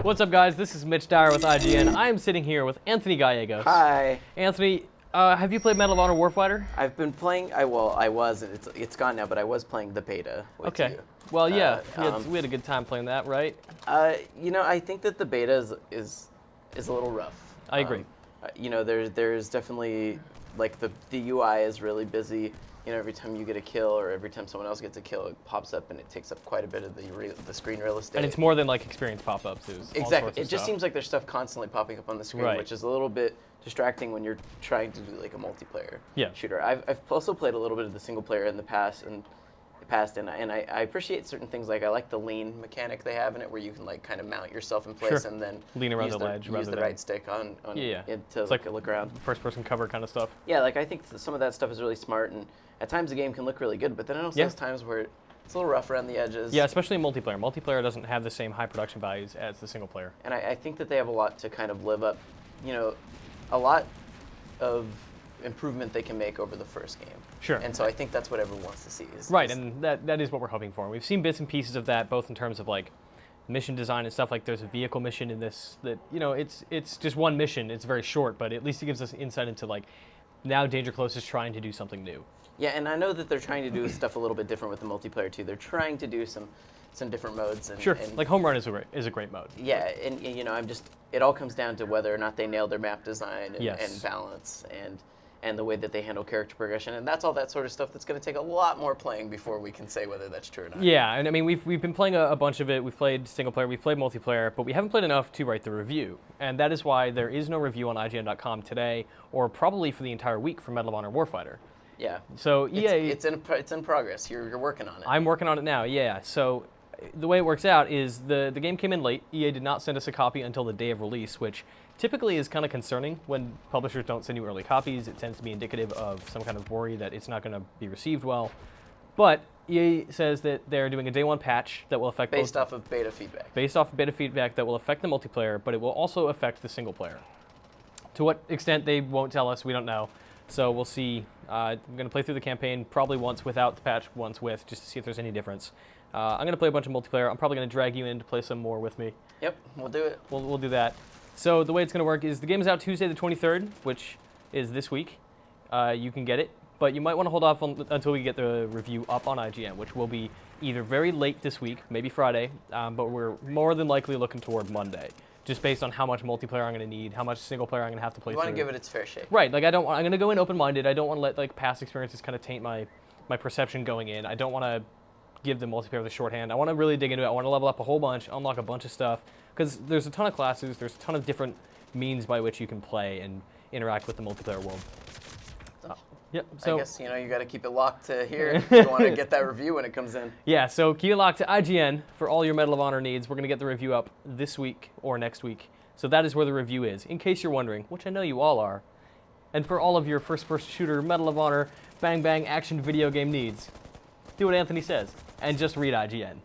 What's up, guys? This is Mitch Dyer with IGN. I am sitting here with Anthony Gallegos. Hi. Anthony, have you played Medal of Honor Warfighter? I've been playing. I was. It's gone now, but I was playing the beta. With you. Well, yeah, we had a good time playing that, right? I think that the beta is a little rough. I agree. There's definitely like the UI is really busy. Every time you get a kill or every time someone else gets a kill, it pops up and it takes up quite a bit of the screen real estate. And it's more than like experience pop-ups. Exactly. It just seems like there's stuff constantly popping up on the screen, which is a little bit distracting when you're trying to do like a multiplayer shooter. I've also played a little bit of the single player in the past, and I appreciate certain things. Like I like the lean mechanic they have in it, where you can like kind of mount yourself in place and then lean around the ledge, use the right stick on it to like look around. First-person cover kind of stuff. Yeah, like I think some of that stuff is really smart, and at times the game can look really good, but then it also has times where it's a little rough around the edges. Yeah, especially in multiplayer. Multiplayer doesn't have the same high production values as the single player. And I think that they have a lot to kind of live up, a lot of improvement they can make over the first game. Sure. And so I think that's what everyone wants to see. And that is what we're hoping for. We've seen bits and pieces of that, both in terms of like mission design and stuff. Like there's a vehicle mission in this that, it's just one mission. It's very short, but at least it gives us insight into like now Danger Close is trying to do something new. Yeah, and I know that they're trying to do stuff a little bit different with the multiplayer too. They're trying to do some different modes. And like Home Run is a great mode. Yeah, and it all comes down to whether or not they nail their map design and balance and the way that they handle character progression, and that's all that sort of stuff that's going to take a lot more playing before we can say whether that's true or not. Yeah, and I mean we've been playing a bunch of it. We've played single player, we've played multiplayer, but we haven't played enough to write the review, and that is why there is no review on IGN.com today, or probably for the entire week for Medal of Honor Warfighter. Yeah. So EA, it's in progress. You're working on it. I'm working on it now. Yeah. So the way it works out is the game came in late. EA did not send us a copy until the day of release, which typically is kind of concerning when publishers don't send you early copies. It tends to be indicative of some kind of worry that it's not going to be received well. But EA says that they're doing a day one patch that will affect based off of beta feedback. Based off of beta feedback that will affect the multiplayer, but it will also affect the single player. To what extent they won't tell us, we don't know. So we'll see. I'm going to play through the campaign probably once without the patch, once with, just to see if there's any difference. I'm going to play a bunch of multiplayer. I'm probably going to drag you in to play some more with me. Yep, we'll do it. We'll do that. So the way it's going to work is the game is out Tuesday the 23rd, which is this week. You can get it, but you might want to hold off until we get the review up on IGN, which will be either very late this week, maybe Friday, but we're more than likely looking toward Monday, just based on how much multiplayer I'm going to need, how much single player I'm going to have to play through. You want to give it its fair shake. Right, like I'm going to go in open-minded. I don't want to let like past experiences kind of taint my perception going in. I don't want to give the multiplayer the shorthand. I want to really dig into it. I want to level up a whole bunch, unlock a bunch of stuff, because there's a ton of classes, there's a ton of different means by which you can play and interact with the multiplayer world. So I guess you got to keep it locked to here if you want to get that review when it comes in. Yeah, so keep it locked to IGN for all your Medal of Honor needs. We're going to get the review up this week or next week. So that is where the review is, in case you're wondering, which I know you all are. And for all of your first-person shooter, Medal of Honor, bang-bang action video game needs, do what Anthony says, and just read IGN.